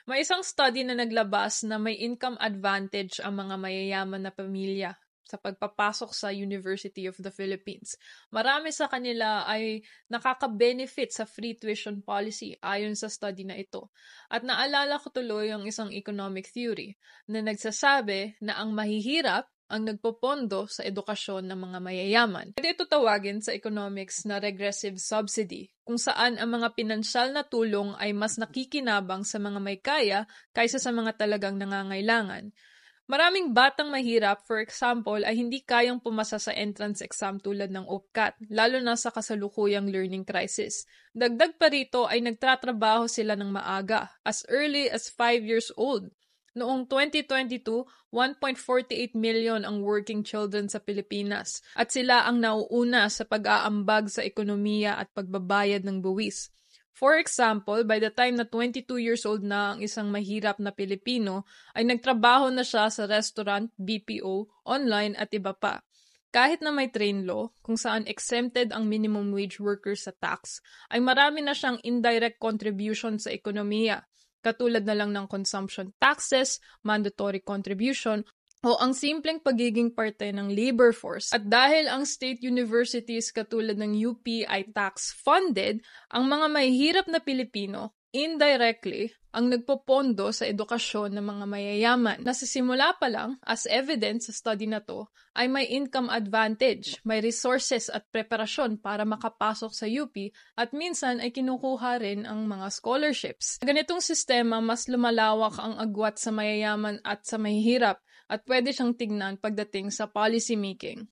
May isang study na naglabas na may income advantage ang mga mayayaman na pamilya sa pagpapasok sa University of the Philippines. Marami sa kanila ay nakaka-benefit sa free tuition policy ayon sa study na ito. At naalala ko tuloy ang isang economic theory na nagsasabi na ang mahihirap ang nagpopondo sa edukasyon ng mga mayayaman. Pwede ito tawagin sa economics na regressive subsidy, kung saan ang mga pinansyal na tulong ay mas nakikinabang sa mga may kaya kaysa sa mga talagang nangangailangan. Maraming batang mahirap, for example, ay hindi kayang pumasa sa entrance exam tulad ng OPCAT, lalo na sa kasalukuyang learning crisis. Dagdag pa rito ay nagtatrabaho sila ng maaga, as early as 5 years old. Noong 2022, 1.48 million ang working children sa Pilipinas at sila ang nauuna sa pag-aambag sa ekonomiya at pagbabayad ng buwis. For example, by the time na 22 years old na ang isang mahirap na Pilipino, ay nagtrabaho na siya sa restaurant, BPO, online at iba pa. Kahit na may train law, kung saan exempted ang minimum wage workers sa tax, ay marami na siyang indirect contribution sa ekonomiya, katulad na lang ng consumption taxes, mandatory contribution, o ang simpleng pagiging parte ng labor force. At dahil ang state universities katulad ng UP ay tax-funded, ang mga mahihirap na Pilipino, indirectly, ang nagpopondo sa edukasyon ng mga mayayaman. Nasisimula pa lang, as evidence sa study na to, ay may income advantage, may resources at preparasyon para makapasok sa UP at minsan ay kinukuha rin ang mga scholarships. Sa ganitong sistema, mas lumalawak ang agwat sa mayayaman at sa mahihirap at pwede siyang tignan pagdating sa policy making.